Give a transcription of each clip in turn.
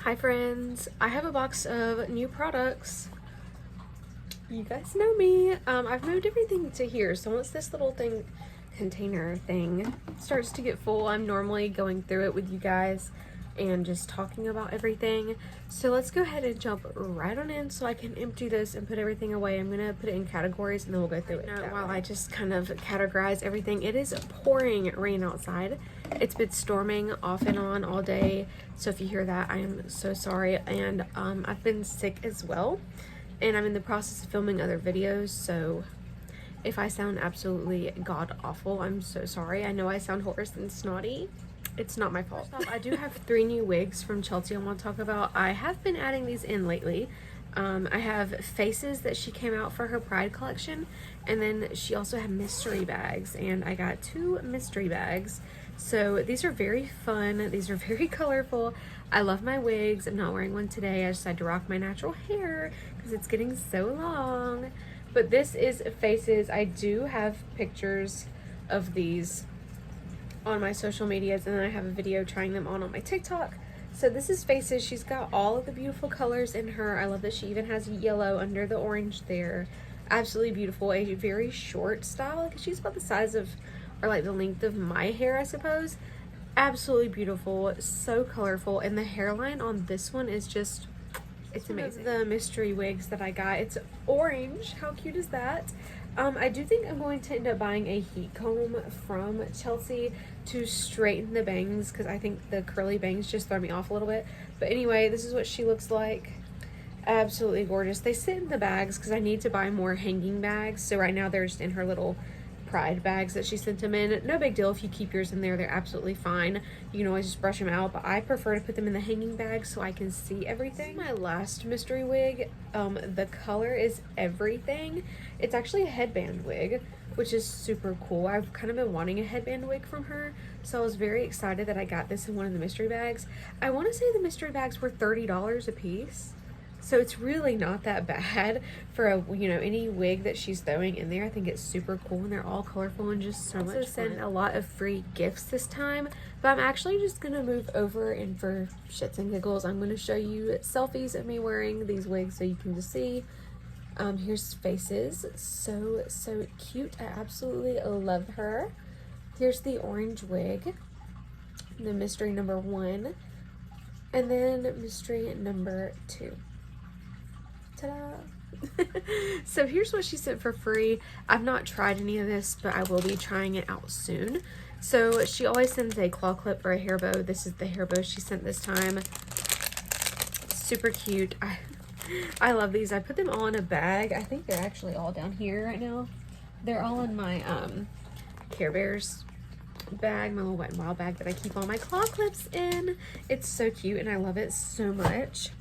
Hi friends, I have a box of new products. You guys know me. I've moved everything to here, so once this little container thing starts to get full, I'm normally going through it with you guys and just talking about everything. So let's go ahead and jump right on in so I can empty this and put everything away. I'm gonna put it in categories and then we'll go through it. While I just kind of categorize everything, it is pouring rain outside. It's been storming off and on all day, so if you hear that, I am so sorry. And I've been sick as well, and I'm in the process of filming other videos, so if I sound absolutely god awful, I'm so sorry. I know I sound hoarse and snotty. It's not my fault. I do have 3 new wigs from Chelsea I want to talk about. I have been adding these in lately. I have faces that she came out for her Pride collection, and then she also had mystery bags, and I got 2 mystery bags. So these are very fun. These are very colorful. I love my wigs. I'm not wearing one today. I decided to rock my natural hair because it's getting so long. But this is faces. I do have pictures of these on my social medias, and then I have a video trying them on my TikTok. So this is faces. She's got all of the beautiful colors in her. I love that she even has yellow under the orange there. Absolutely beautiful. A very short style. Like, she's about the size of, or like the length of my hair, I suppose. Absolutely beautiful. So colorful. And the hairline on this one is just, it's amazing. The mystery wigs that I got, it's orange. How cute is that? I do think I'm going to end up buying a heat comb from Chelsea to straighten the bangs, because I think the curly bangs just throw me off a little bit. But anyway, this is what she looks like. Absolutely gorgeous. They sit in the bags because I need to buy more hanging bags. So right now they're just in her little Pride bags that she sent them in. No big deal if you keep yours in there. They're absolutely fine. You can always just brush them out, but I prefer to put them in the hanging bag so I can see everything. My last mystery wig, the color is everything. It's actually a headband wig, which is super cool. I've kind of been wanting a headband wig from her, so I was very excited that I got this in one of the mystery bags. I want to say the mystery bags were $30 a piece. So it's really not that bad for a, any wig that she's throwing in there. I think it's super cool, and they're all colorful and just so much fun. Sent a lot of free gifts this time, but I'm actually just gonna move over, and for shits and giggles, I'm gonna show you selfies of me wearing these wigs so you can just see. Here's faces. So cute. I absolutely love her. Here's the orange wig, the mystery number 1, and then mystery number 2. Ta-da! So here's what she sent for free. I've not tried any of this, but I will be trying it out soon. So she always sends a claw clip or a hair bow. This is the hair bow she sent this time. Super cute. I love these. I put them all in a bag. I think they're actually all down here right now. They're all in my Care Bears bag, my little Wet n Wild bag that I keep all my claw clips in. It's so cute and I love it so much.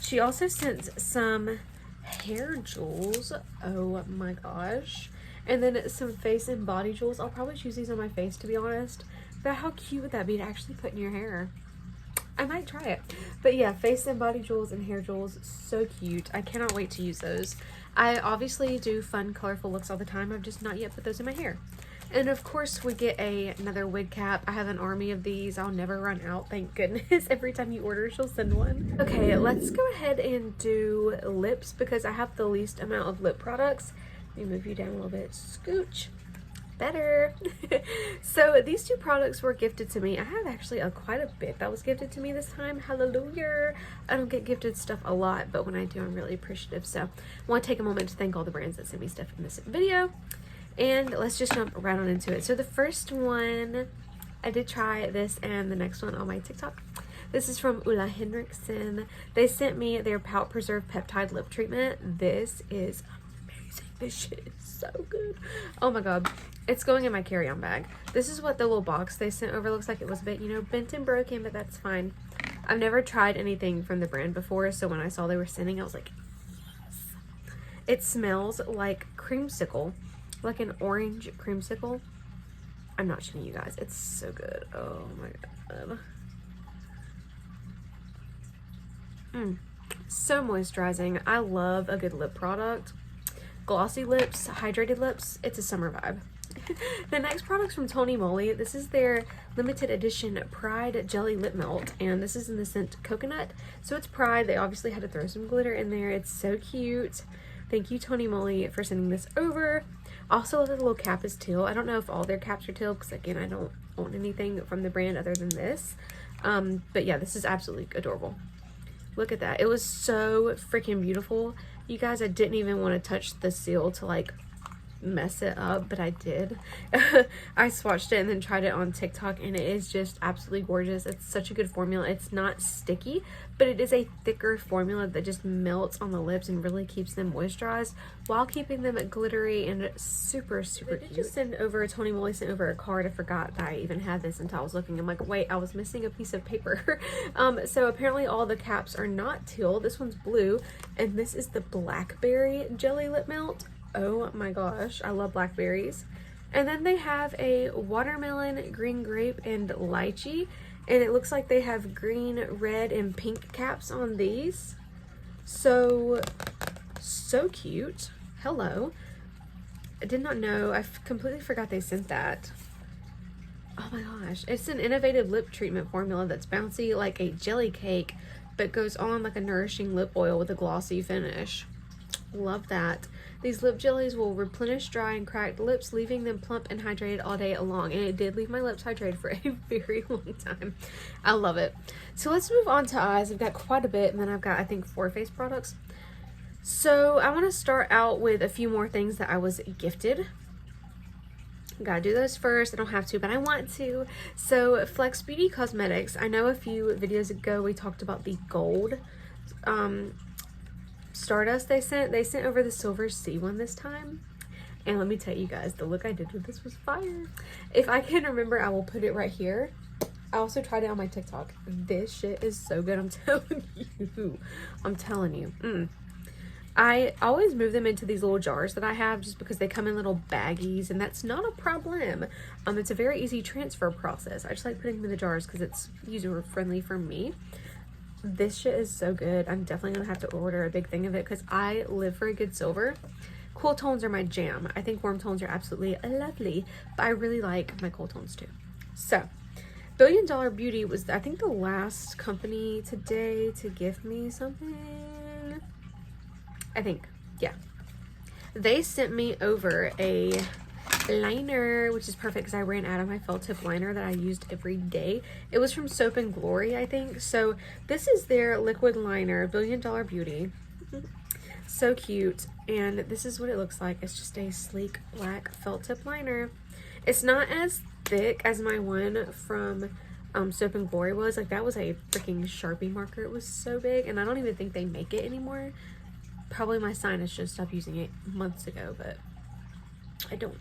She also sent some hair jewels. Oh my gosh. And then some face and body jewels. I'll probably choose these on my face, to be honest. But how cute would that be to actually put in your hair? I might try it. But yeah, face and body jewels and hair jewels. So cute. I cannot wait to use those. I obviously do fun, colorful looks all the time. I've just not yet put those in my hair. And of course we get another wig cap. I have an army of these. I'll never run out, thank goodness. Every time you order, she'll send one. Okay, let's go ahead and do lips because I have the least amount of lip products. Let me move you down a little bit. Scooch. Better. So these 2 products were gifted to me. I have actually quite a bit that was gifted to me this time. Hallelujah. I don't get gifted stuff a lot, but when I do, I'm really appreciative. So I want to take a moment to thank all the brands that sent me stuff in this video. And let's just jump right on into it. So the first one, I did try this and the next one on my TikTok. This is from Ulla Henriksen. They sent me their Pout Preserve Peptide Lip Treatment. This is amazing. This shit is so good. Oh my god. It's going in my carry-on bag. This is what the little box they sent over looks like. It was a bit, bent and broken, but that's fine. I've never tried anything from the brand before, so when I saw they were sending, I was like, yes. It smells like creamsicle. Like an orange creamsicle. I'm not shitting you guys. It's so good. Oh my god. So moisturizing. I love a good lip product. Glossy lips, hydrated lips. It's a summer vibe. The next product's from Tony Moly. This is their limited edition Pride Jelly Lip Melt, and this is in the scent Coconut. So it's Pride. They obviously had to throw some glitter in there. It's so cute. Thank you, Tony Moly, for sending this over. Also, love that the little cap is teal. I don't know if all their caps are teal, because again, I don't own anything from the brand other than this. But yeah, this is absolutely adorable. Look at that. It was so freaking beautiful. You guys, I didn't even want to touch the seal to like mess it up, but I did. I swatched it and then tried it on TikTok, and it is just absolutely gorgeous. It's such a good formula. It's not sticky, but it is a thicker formula that just melts on the lips and really keeps them moisturized while keeping them glittery and super cute. Just send over, Tony Moly sent over a card. I forgot that I even had this until I was looking. I'm like, wait, I was missing a piece of paper. So apparently all the caps are not teal. This one's blue, and this is the Blackberry Jelly Lip Melt. Oh my gosh, I love blackberries. And then they have a watermelon, green grape, and lychee. And it looks like they have green, red, and pink caps on these. So cute. Hello. I did not know. I completely forgot they sent that. Oh my gosh. It's an innovative lip treatment formula that's bouncy like a jelly cake, but goes on like a nourishing lip oil with a glossy finish. Love that. These lip jellies will replenish dry and cracked lips, leaving them plump and hydrated all day long. And it did leave my lips hydrated for a very long time. I love it. So let's move on to eyes. I've got quite a bit, and then I've got, I think, 4 face products. So I want to start out with a few more things that I was gifted. Gotta do those first. I don't have to, but I want to. So Flex Beauty Cosmetics. I know a few videos ago we talked about the gold Stardust they sent over the silver C one this time, and let me tell you guys, the look I did with this was fire. If I can remember, I will put it right here. I also tried it on my TikTok. This shit is so good. I'm telling you. I always move them into these little jars that I have just because they come in little baggies, and that's not a problem. It's a very easy transfer process. I just like putting them in the jars because it's user friendly for me. This shit is so good. I'm definitely gonna have to order a big thing of it because I live for a good silver. Cool tones are my jam. I think warm tones are absolutely lovely, but I really like my cool tones too. So Billion Dollar Beauty was, I think, the last company today to give me something. I think, yeah. They sent me over a liner, which is perfect because I ran out of my felt tip liner that I used every day. It was from Soap and Glory, I think. So this is their liquid liner, Billion Dollar Beauty. So cute. And this is what it looks like. It's just a sleek black felt tip liner. It's not as thick as my one from Soap and Glory was. Like, that was a freaking Sharpie marker. It was so big, and I don't even think they make it anymore. Probably my sinus just stopped using it months ago, but I don't.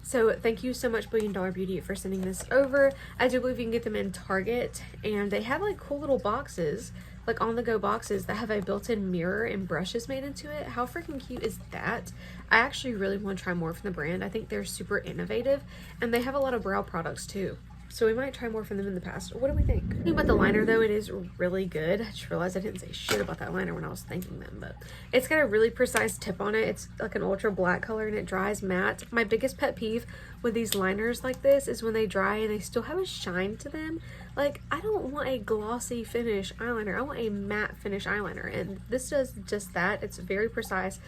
So thank you so much, Billion Dollar Beauty, for sending this over. I do believe you can get them in Target, and they have like cool little boxes, like on the go boxes that have a built-in mirror and brushes made into it. How freaking cute is that? I actually really want to try more from the brand. I think they're super innovative, and they have a lot of brow products too. So we might try more from them in the past. What do we think? Thinking about the liner though, it is really good. I just realized I didn't say shit about that liner when I was thanking them, but it's got a really precise tip on it. It's like an ultra black color and it dries matte. My biggest pet peeve with these liners like this is when they dry and they still have a shine to them. Like, I don't want a glossy finish eyeliner. I want a matte finish eyeliner, and this does just that. It's very precise.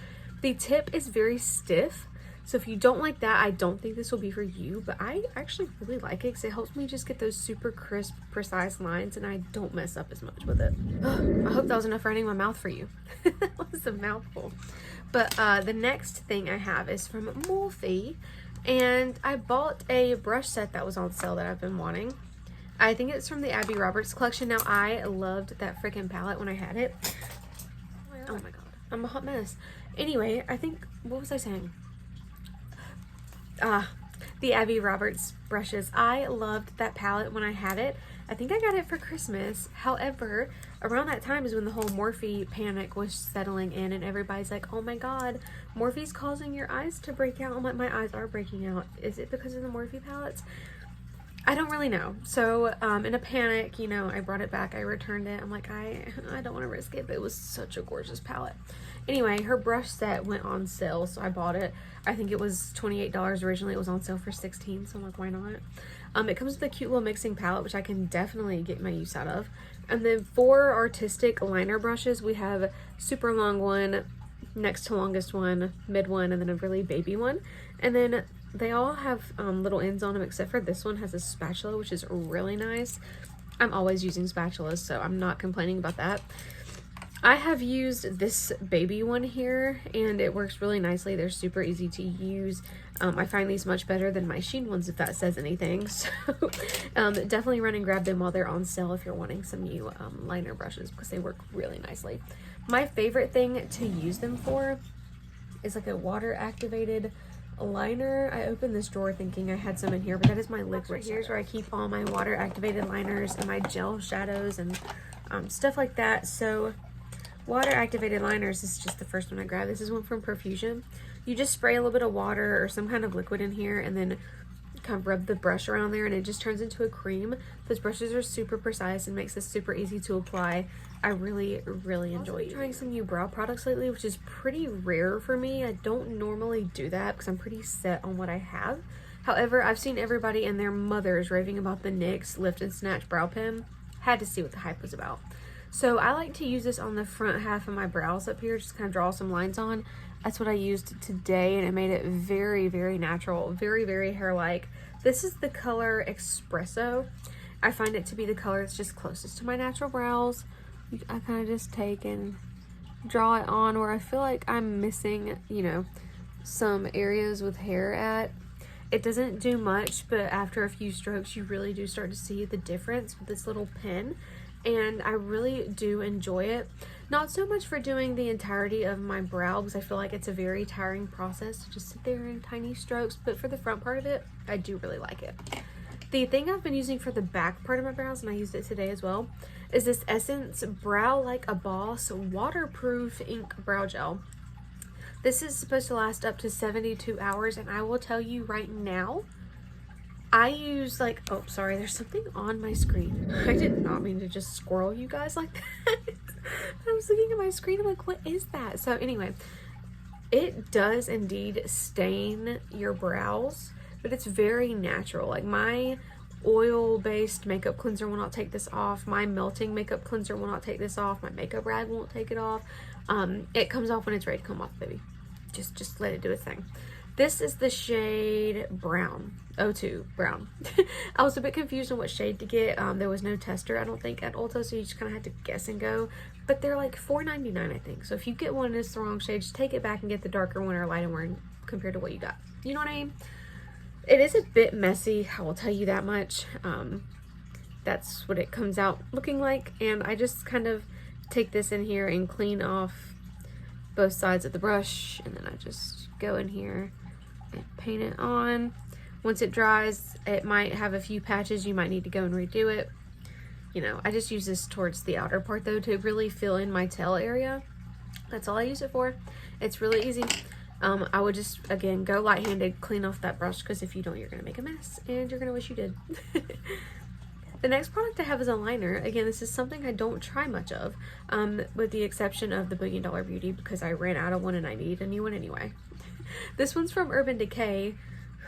The tip is very stiff. So if you don't like that, I don't think this will be for you, but I actually really like it because it helps me just get those super crisp, precise lines, and I don't mess up as much with it. I hope that was enough running my mouth for you. That was a mouthful. But the next thing I have is from Morphe, and I bought a brush set that was on sale that I've been wanting. I think it's from the Abby Roberts collection. Now, I loved that freaking palette when I had it. Oh my god. I'm a hot mess. Anyway, I think, what was I saying? The Abby Roberts brushes. I loved that palette when I had it. I think I got it for Christmas. However, around that time is when the whole Morphe panic was settling in, and everybody's like, oh my god, Morphe's causing your eyes to break out. I'm like, my eyes are breaking out. Is it because of the Morphe palettes? I don't really know. So in a panic, you know, I brought it back. I returned it. I'm like, I don't want to risk it, but it was such a gorgeous palette. Anyway, her brush set went on sale, so I bought it. I think it was $28 originally. It was on sale for $16, so I'm like, why not? It comes with a cute little mixing palette, which I can definitely get my use out of. And then for artistic liner brushes, we have super long one, next to longest one, mid one, and then a really baby one. And then they all have little ends on them, except for this one has a spatula, which is really nice. I'm always using spatulas, so I'm not complaining about that. I have used this baby one here, and it works really nicely. They're super easy to use. I find these much better than my Sheen ones, if that says anything. So definitely run and grab them while they're on sale if you're wanting some new liner brushes, because they work really nicely. My favorite thing to use them for is like a water activated liner. I opened this drawer thinking I had some in here, but that is my liquid. Here's where I keep all my water activated liners and my gel shadows and stuff like that. So water activated liners, this is just the first one I grabbed. This is one from Profusion. You just spray a little bit of water or some kind of liquid in here and then kind of rub the brush around there, and it just turns into a cream. Those brushes are super precise and makes this super easy to apply. I really enjoy trying some new brow products lately, which is pretty rare for me. I don't normally do that because I'm pretty set on what I have. However, I've seen everybody and their mothers raving about the NYX Lift and Snatch Brow Pen. Had to see what the hype was about. So I like to use this on the front half of my brows up here, just kind of draw some lines on. That's what I used today, and it made it very natural, very hair-like. This is the color Espresso. I find it to be the color that's just closest to my natural brows. I kind of just take and draw it on where I feel like I'm missing, you know, some areas with hair at. It doesn't do much, but after a few strokes, you really do start to see the difference with this little pen. And I really do enjoy it. Not so much for doing the entirety of my brow, because I feel like it's a very tiring process to just sit there in tiny strokes, but for the front part of it, I do really like it. The thing I've been using for the back part of my brows, and I used it today as well, is this Essence Brow Like a Boss Waterproof Ink Brow Gel. This is supposed to last up to 72 hours, and I will tell you right now, I use like, oh, sorry, there's something on my screen. I did not mean to just squirrel you guys like that. I was looking at my screen, I'm like, what is that? So anyway, it does indeed stain your brows, but it's very natural. Like my oil-based makeup cleanser will not take this off. My melting makeup cleanser will not take this off. My makeup rag won't take it off. It comes off when it's ready to come off, baby. Just let it do its thing. This is the shade Brown, 02 Brown. I was a bit confused on what shade to get. There was no tester, I don't think, at Ulta, so you just kind of had to guess and go. But they're like $4.99, I think. So if you get one that's the wrong shade, just take it back and get the darker one or lighter one compared to what you got. You know what I mean? It is a bit messy, I will tell you that much. That's what it comes out looking like. And I just kind of take this in here and clean off both sides of the brush. And then I just go in here and paint it on. Once it dries, it might have a few patches. You might need to go and redo it. You know, I just use this towards the outer part though to really fill in my tail area. That's all I use it for. It's really easy. I would just, again, go light-handed, clean off that brush, because if you don't, you're going to make a mess, and you're going to wish you did. The next product I have is a liner. Again, this is something I don't try much of, with the exception of the $1 Billion Beauty, because I ran out of one and I need a new one anyway. This one's from Urban Decay.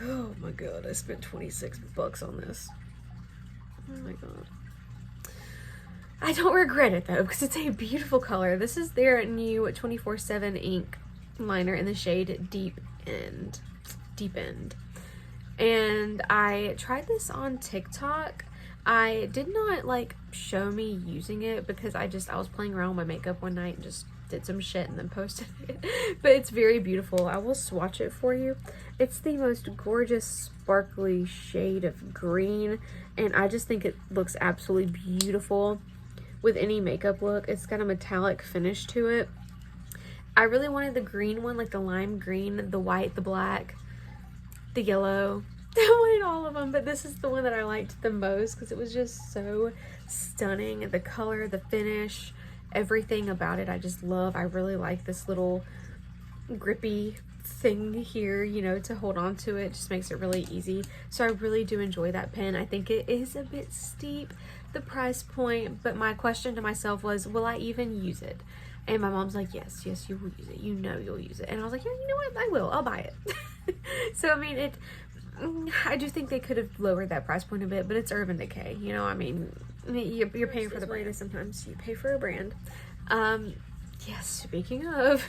Oh my god, I spent $26 on this. Oh my god. I don't regret it though, because it's a beautiful color. This is their new 24/7 ink liner in the shade Deep End. And I tried this on TikTok. I did not like show me using it because I was playing around with my makeup one night and just did some shit and then posted it. But it's very beautiful. I will swatch it for you. It's the most gorgeous sparkly shade of green, and I just think it looks absolutely beautiful with any makeup look. It's got a metallic finish to it. I really wanted the green one, like the lime green, the white, the black, the yellow. I wanted all of them, but this is the one that I liked the most because it was just so stunning. The color, the finish, everything about it I just love. I really like this little grippy thing here, you know, to hold on to it. Just makes it really easy. So I really do enjoy that pen. I think it is a bit steep, the price point, but my question to myself was, will I even use it? And my mom's like, yes, you will use it. You know you'll use it. And I was like, yeah, you know what? I will. I'll buy it. So, I mean, I do think they could have lowered that price point a bit, but it's Urban Decay. You know, I mean, you're paying for the brand. Sometimes you pay for a brand. Yes, speaking of,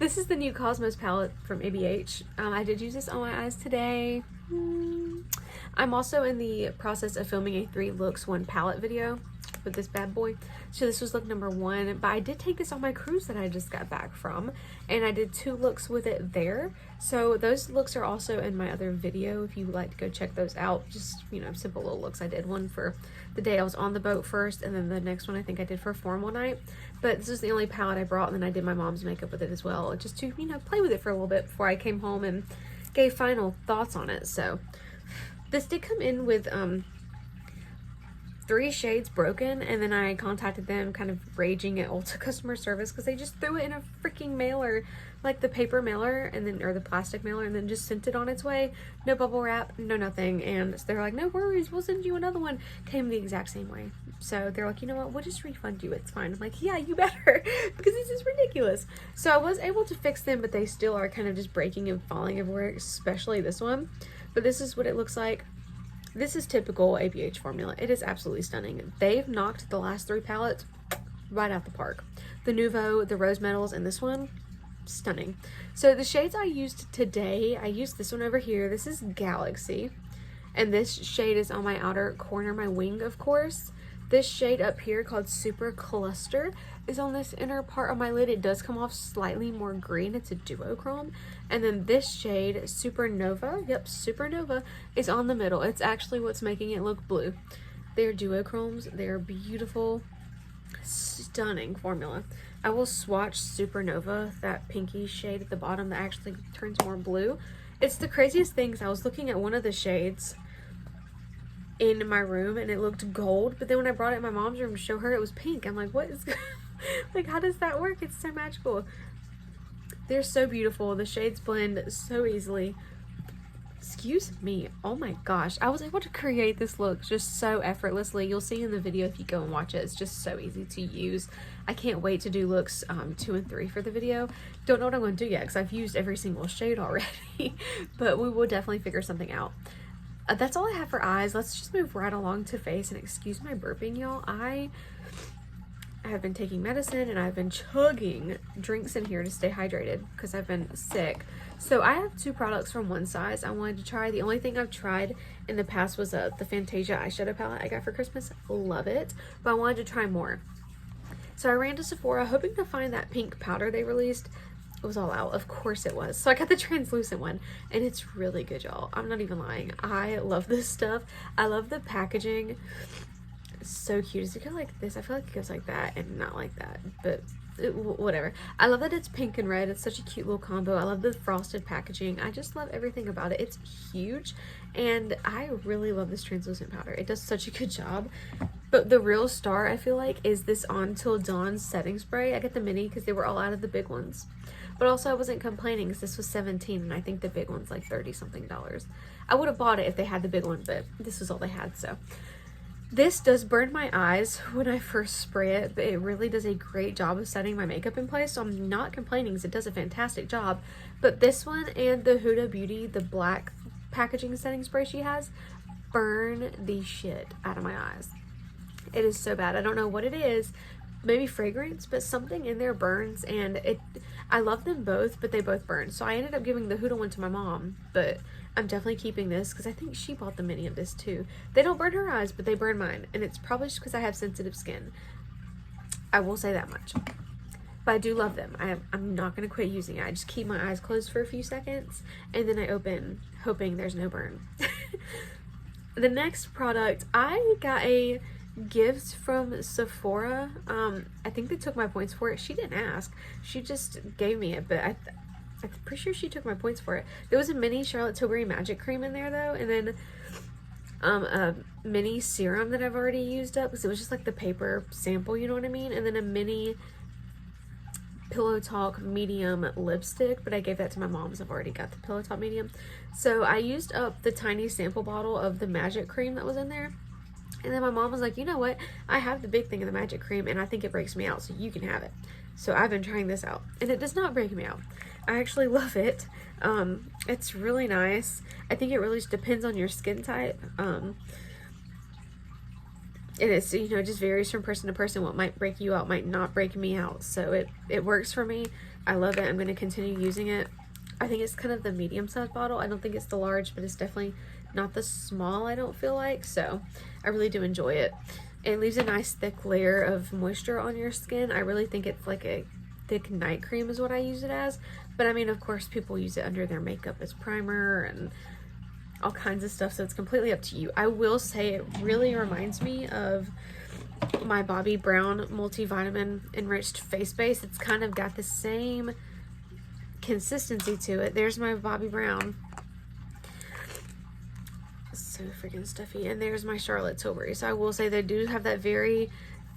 this is the new Cosmos palette from ABH. I did use this on my eyes today. I'm also in the process of filming a 3 looks 1 palette video with this bad boy. So this was look number 1, but I did take this on my cruise that I just got back from, and I did 2 looks with it there. So those looks are also in my other video if you would like to go check those out. Just, you know, simple little looks. I did one for the day I was on the boat first, and then the next one I think I did for a formal night. But this is the only palette I brought, and then I did my mom's makeup with it as well, just to, you know, play with it for a little bit before I came home and gave final thoughts on it. So this did come in with 3 shades broken, and then I contacted them kind of raging at Ulta customer service because they just threw it in a freaking mailer, like the paper mailer, and then, or the plastic mailer, and then just sent it on its way. No bubble wrap, no nothing. And they're like, no worries, we'll send you another one. Came the exact same way. So they're like, you know what, we'll just refund you, it's fine. I'm like, yeah, you better, because this is ridiculous. So I was able to fix them, but they still are kind of just breaking and falling everywhere, especially this one. But this is what it looks like. This is typical ABH formula. It is absolutely stunning. They've knocked the last 3 palettes right out the park. The Nouveau, the Rose Metals, and this one, stunning. So the shades I used today, I used this one over here. This is Galaxy. And this shade is on my outer corner, my wing, of course. This shade up here called Super Cluster is on this inner part of my lid. It does come off slightly more green. It's a duochrome. And then this shade, Supernova, yep, Supernova, is on the middle. It's actually what's making it look blue. They're duochromes. They're beautiful, stunning formula. I will swatch Supernova, that pinky shade at the bottom that actually turns more blue. It's the craziest thing, 'cause I was looking at one of the shades in my room and it looked gold, but then when I brought it in my mom's room to show her, it was pink. I'm like, what is like, how does that work? It's so magical. They're so beautiful. The shades blend so easily. Excuse me. Oh my gosh, I was able to create this look just so effortlessly. You'll see in the video if you go and watch it. It's just so easy to use. I can't wait to do looks 2 and 3 for the video. Don't know what I'm going to do yet because I've used every single shade already, but we will definitely figure something out. That's all I have for eyes. Let's just move right along to face, and excuse my burping, y'all. I have been taking medicine and I've been chugging drinks in here to stay hydrated because I've been sick. So I have 2 products from One Size I wanted to try. The only thing I've tried in the past was the Fantasia eyeshadow palette I got for Christmas. Love it, but I wanted to try more. So I ran to Sephora hoping to find that pink powder they released. It was all out. Of course it was. So I got the translucent one, and it's really good, y'all. I'm not even lying. I love this stuff. I love the packaging. It's so cute. Does it go like this? I feel like it goes like that and not like that, but whatever. I love that it's pink and red. It's such a cute little combo. I love the frosted packaging. I just love everything about it. It's huge, and I really love this translucent powder. It does such a good job. But the real star, I feel like, is this Until Dawn setting spray. I got the mini because they were all out of the big ones. But also I wasn't complaining because this was $17 and I think the big one's like $30 something. I would have bought it if they had the big one, but this was all they had. So this does burn my eyes when I first spray it, but it really does a great job of setting my makeup in place. So I'm not complaining because it does a fantastic job. But this one and the Huda Beauty, the black packaging setting spray she has, burn the shit out of my eyes. It is so bad. I don't know what it is. Maybe fragrance, but something in there burns, and I love them both, but they both burn. So I ended up giving the Huda one to my mom, but I'm definitely keeping this because I think she bought the mini of this too. They don't burn her eyes, but they burn mine, and it's probably just because I have sensitive skin. I will say that much. But I do love them. I'm not going to quit using it. I just keep my eyes closed for a few seconds, and then I open, hoping there's no burn. The next product, I got a gift from Sephora. I think they took my points for it. She didn't ask. She just gave me it, but I'm pretty sure she took my points for it. There was a mini Charlotte Tilbury Magic Cream in there though, and then a mini serum that I've already used up because it was just like the paper sample, you know what I mean? And then a mini Pillow Talk medium lipstick, but I gave that to my mom's. I've already got the Pillow Talk medium. So I used up the tiny sample bottle of the magic cream that was in there. And then my mom was like, you know what? I have the big thing of the magic cream and I think it breaks me out, so you can have it. So I've been trying this out and it does not break me out. I actually love it. It's really nice. I think it really just depends on your skin type. And it's, you know, just varies from person to person. What might break you out might not break me out. So it works for me. I love it. I'm going to continue using it. I think it's kind of the medium sized bottle. I don't think it's the large, but it's definitely not the small, I don't feel like. So I really do enjoy it. It leaves a nice thick layer of moisture on your skin. I really think it's like a thick night cream is what I use it as. But I mean, of course, people use it under their makeup as primer and all kinds of stuff, so it's completely up to you. I will say it really reminds me of my Bobbi Brown multivitamin enriched face base. It's kind of got the same consistency to it. There's my Bobbi Brown. So freaking stuffy. And there's my Charlotte Tilbury. So I will say they do have that very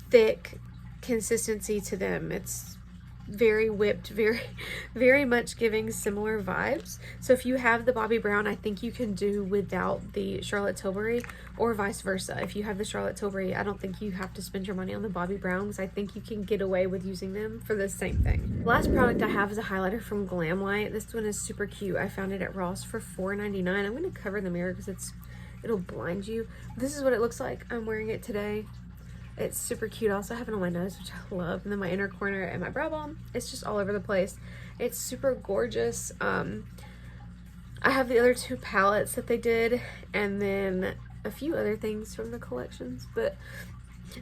thick consistency to them. It's very whipped, very much giving similar vibes. So if you have the Bobbi Brown, I think you can do without the Charlotte Tilbury, or vice versa. If you have the Charlotte Tilbury, I don't think you have to spend your money on the Bobbi Brown, because I think you can get away with using them for the same thing. The last product I have is a highlighter from Glam White. This one is super cute. I found it at Ross for $4.99. I'm going to cover the mirror because it'll blind you. This is what it looks like. I'm wearing it today. It's super cute. I also have it on my nose, which I love. And then my inner corner and my brow bone. It's just all over the place. It's super gorgeous. I have the other two palettes that they did, and then a few other things from the collections. But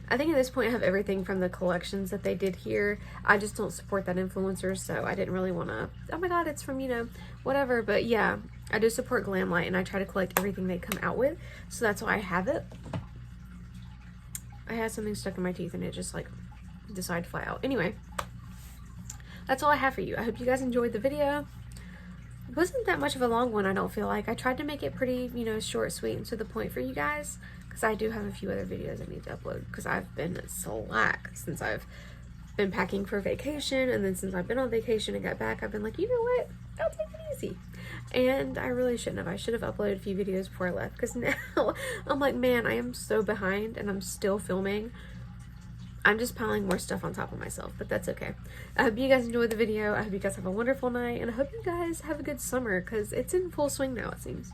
I think at this point I have everything from the collections that they did here. I just don't support that influencer, so I didn't really want to, oh my god, it's from, you know, whatever. But yeah, I do support Glam White, and I try to collect everything they come out with. So that's why I have it. I had something stuck in my teeth and it just like decided to fly out. Anyway, that's all I have for you. I hope you guys enjoyed the video. It wasn't that much of a long one, I don't feel like. I tried to make it pretty, you know, short, sweet, and to the point for you guys, because I do have a few other videos I need to upload, because I've been slack since I've been packing for vacation, and then since I've been on vacation and got back, I've been like, you know what, I'll take it easy. And I really shouldn't have. I should have uploaded a few videos before I left, because now I'm like, man, I am so behind and I'm still filming. I'm just piling more stuff on top of myself, but that's okay. I hope you guys enjoyed the video. I hope you guys have a wonderful night, and I hope you guys have a good summer, because it's in full swing now, it seems.